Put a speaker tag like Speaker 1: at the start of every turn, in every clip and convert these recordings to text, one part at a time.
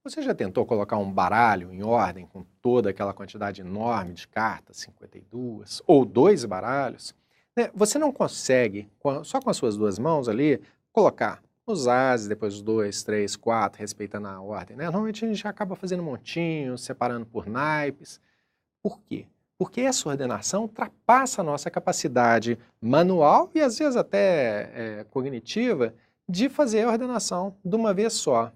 Speaker 1: Você já tentou colocar um baralho em ordem com toda aquela quantidade enorme de cartas, 52, ou 2 baralhos? Né? Você não consegue, só com as suas 2 mãos ali, colocar os ases, depois os 2, 3, 4, respeitando a ordem. Né? Normalmente a gente acaba fazendo montinhos, separando por naipes. Por quê? Porque essa ordenação ultrapassa a nossa capacidade manual e às vezes até cognitiva de fazer a ordenação de uma vez só.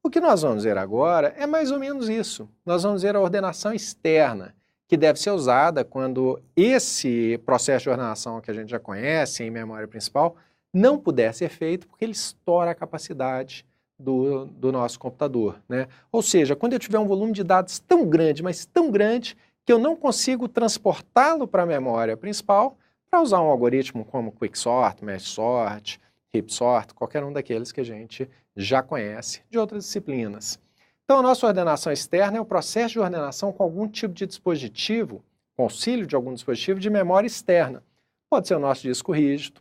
Speaker 1: O que nós vamos ver agora é mais ou menos isso. Nós vamos ver a ordenação externa, que deve ser usada quando esse processo de ordenação que a gente já conhece em memória principal não puder ser feito porque ele estoura a capacidade do nosso computador. Né? Ou seja, quando eu tiver um volume de dados tão grande, mas tão grande, que eu não consigo transportá-lo para a memória principal para usar um algoritmo como Quicksort, MeshSort, HeapSort, qualquer um daqueles que a gente já conhece de outras disciplinas. Então, a nossa ordenação externa é o processo de ordenação com algum tipo de dispositivo, com auxílio de algum dispositivo de memória externa. Pode ser o nosso disco rígido.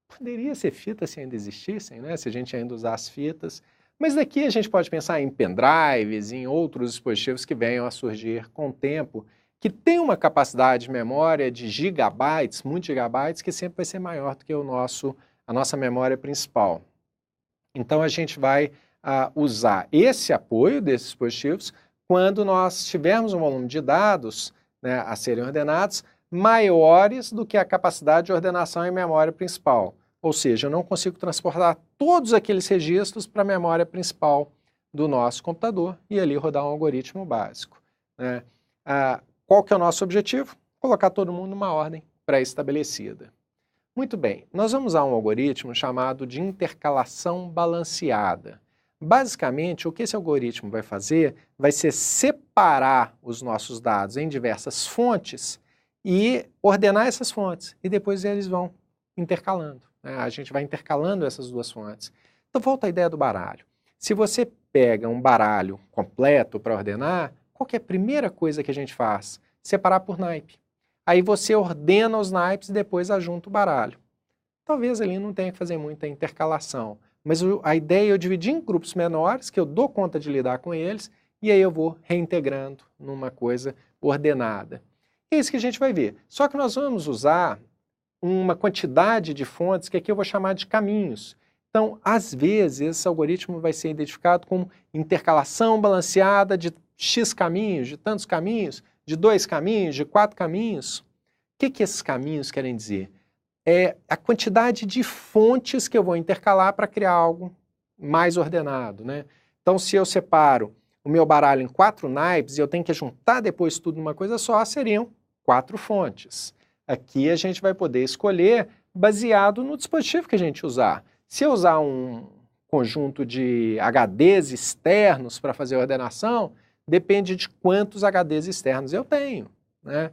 Speaker 1: Poderia ser fitas se ainda existissem, né? Se a gente ainda usasse fitas. Mas daqui a gente pode pensar em pendrives, em outros dispositivos que venham a surgir com o tempo, que tem uma capacidade de memória de gigabytes, muitos gigabytes, que sempre vai ser maior do que a nossa memória principal. Então a gente vai usar esse apoio desses dispositivos quando nós tivermos um volume de dados, né, a serem ordenados maiores do que a capacidade de ordenação em memória principal. Ou seja, eu não consigo transportar todos aqueles registros para a memória principal do nosso computador e ali rodar um algoritmo básico. Né? Qual que é o nosso objetivo? Colocar todo mundo numa ordem pré-estabelecida. Muito bem, nós vamos usar um algoritmo chamado de intercalação balanceada. Basicamente, o que esse algoritmo vai fazer vai ser separar os nossos dados em diversas fontes e ordenar essas fontes, e depois eles vão intercalando. Né? A gente vai intercalando essas 2 fontes. Então, volta à ideia do baralho. Se você pega um baralho completo para ordenar, qual que é a primeira coisa que a gente faz? Separar por naipe. Aí você ordena os naipes e depois ajunta o baralho. Talvez ali não tenha que fazer muita intercalação, mas a ideia é eu dividir em grupos menores, que eu dou conta de lidar com eles, e aí eu vou reintegrando numa coisa ordenada. É isso que a gente vai ver. Só que nós vamos usar uma quantidade de fontes que aqui eu vou chamar de caminhos. Então, às vezes, esse algoritmo vai ser identificado como intercalação balanceada de X caminhos, de tantos caminhos, de 2 caminhos, de 4 caminhos. O que esses caminhos querem dizer? É a quantidade de fontes que eu vou intercalar para criar algo mais ordenado. Né? Então, se eu separo o meu baralho em 4 naipes e eu tenho que juntar depois tudo numa coisa só, seriam 4 fontes. Aqui a gente vai poder escolher baseado no dispositivo que a gente usar. Se eu usar um conjunto de HDs externos para fazer a ordenação, depende de quantos HDs externos eu tenho. Né?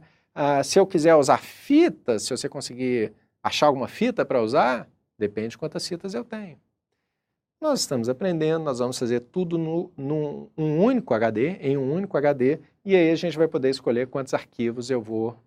Speaker 1: Se eu quiser usar fitas, se você conseguir achar alguma fita para usar, depende de quantas fitas eu tenho. Nós estamos aprendendo, nós vamos fazer tudo num único HD, em um único HD, e aí a gente vai poder escolher quantos arquivos eu vou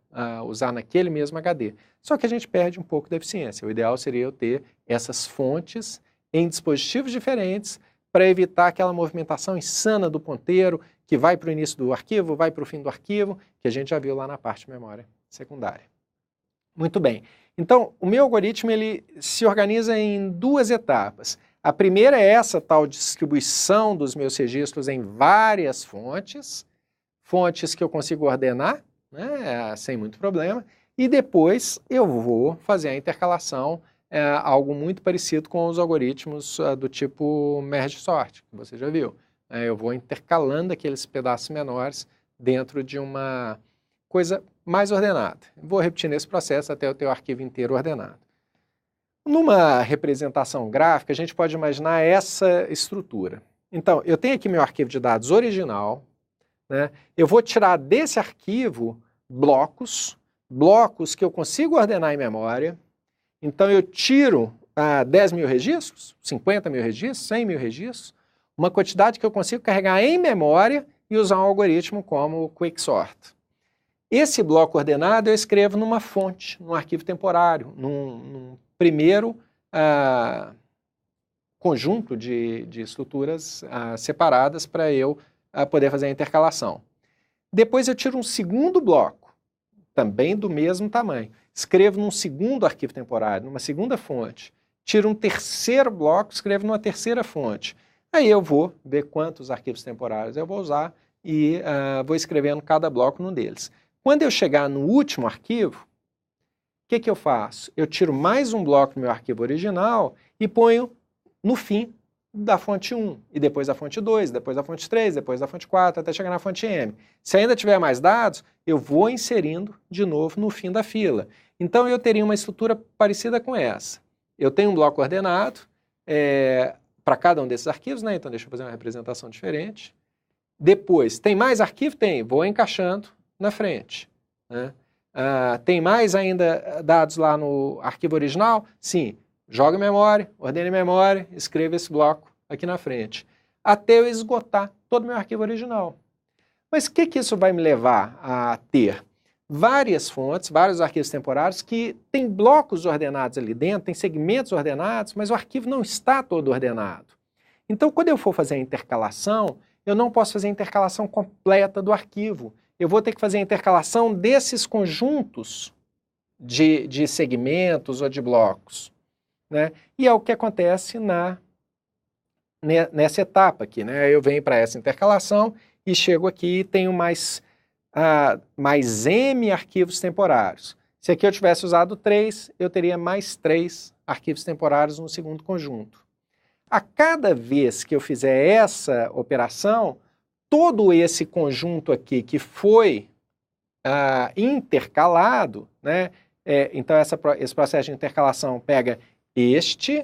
Speaker 1: usar naquele mesmo HD. Só que a gente perde um pouco da eficiência. O ideal seria eu ter essas fontes em dispositivos diferentes para evitar aquela movimentação insana do ponteiro que vai para o início do arquivo, vai para o fim do arquivo, que a gente já viu lá na parte de memória secundária. Muito bem. Então, o meu algoritmo ele se organiza em 2 etapas. A primeira é essa tal distribuição dos meus registros em várias fontes, fontes que eu consigo ordenar, né, sem muito problema, e depois eu vou fazer a intercalação, algo muito parecido com os algoritmos do tipo merge sort, que você já viu. Eu vou intercalando aqueles pedaços menores dentro de uma coisa mais ordenada. Vou repetir nesse processo até eu ter o arquivo inteiro ordenado. Numa representação gráfica, a gente pode imaginar essa estrutura. Então, eu tenho aqui meu arquivo de dados original, né? Eu vou tirar desse arquivo blocos que eu consigo ordenar em memória. Então, eu tiro 10 mil registros, 50 mil registros, 100 mil registros, uma quantidade que eu consigo carregar em memória e usar um algoritmo como o Quicksort. Esse bloco ordenado eu escrevo numa fonte, num arquivo temporário, num primeiro conjunto de estruturas separadas para eu poder fazer a intercalação. Depois eu tiro um segundo bloco, também do mesmo tamanho. Escrevo num segundo arquivo temporário, numa segunda fonte. Tiro um terceiro bloco, escrevo numa terceira fonte. Aí eu vou ver quantos arquivos temporários eu vou usar e vou escrevendo cada bloco num deles. Quando eu chegar no último arquivo, o que eu faço? Eu tiro mais um bloco do meu arquivo original e ponho no fim da fonte 1, e depois da fonte 2, depois da fonte 3, depois da fonte 4, até chegar na fonte M. Se ainda tiver mais dados, eu vou inserindo de novo no fim da fila. Então eu teria uma estrutura parecida com essa. Eu tenho um bloco ordenado para cada um desses arquivos, né? Então deixa eu fazer uma representação diferente. Depois, tem mais arquivo? Tem, vou encaixando na frente, né? Tem mais ainda dados lá no arquivo original? Sim. Joga em memória, ordena em memória, escreva esse bloco aqui na frente, até eu esgotar todo o meu arquivo original. Mas o que isso vai me levar a ter? Várias fontes, vários arquivos temporários que têm blocos ordenados ali dentro, tem segmentos ordenados, mas o arquivo não está todo ordenado. Então, quando eu for fazer a intercalação, eu não posso fazer a intercalação completa do arquivo. Eu vou ter que fazer a intercalação desses conjuntos de segmentos ou de blocos, né? E é o que acontece nessa etapa aqui, né? Eu venho para essa intercalação e chego aqui e tenho mais M arquivos temporários. Se aqui eu tivesse usado 3, eu teria mais 3 arquivos temporários no segundo conjunto. A cada vez que eu fizer essa operação, todo esse conjunto aqui que foi intercalado, né? Então esse processo de intercalação pega este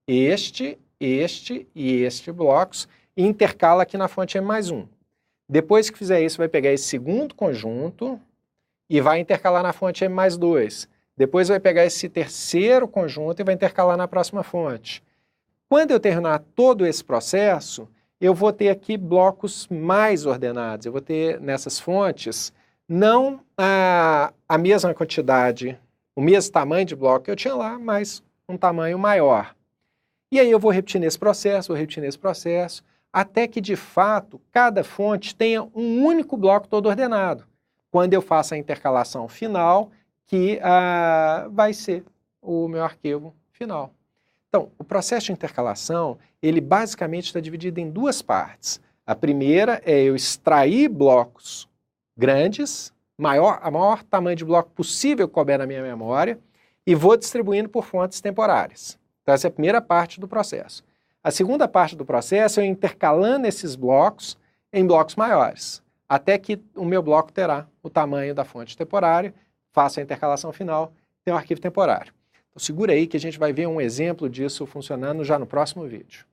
Speaker 1: e este blocos e intercala aqui na fonte M mais 1. Depois que fizer isso, vai pegar esse segundo conjunto e vai intercalar na fonte M mais 2. Depois vai pegar esse terceiro conjunto e vai intercalar na próxima fonte. Quando eu terminar todo esse processo, eu vou ter aqui blocos mais ordenados. Eu vou ter nessas fontes não a mesma quantidade, o mesmo tamanho de bloco que eu tinha lá, mas um tamanho maior. E aí eu vou repetir nesse processo, até que, de fato, cada fonte tenha um único bloco todo ordenado. Quando eu faço a intercalação final, que vai ser o meu arquivo final. Então, o processo de intercalação, ele basicamente está dividido em duas partes. A primeira é eu extrair blocos grandes, a maior tamanho de bloco possível que couber na minha memória, e vou distribuindo por fontes temporárias. Então, essa é a primeira parte do processo. A segunda parte do processo é eu intercalando esses blocos em blocos maiores, até que o meu bloco terá o tamanho da fonte temporária, faço a intercalação final, tem um arquivo temporário. Então, segura aí que a gente vai ver um exemplo disso funcionando já no próximo vídeo.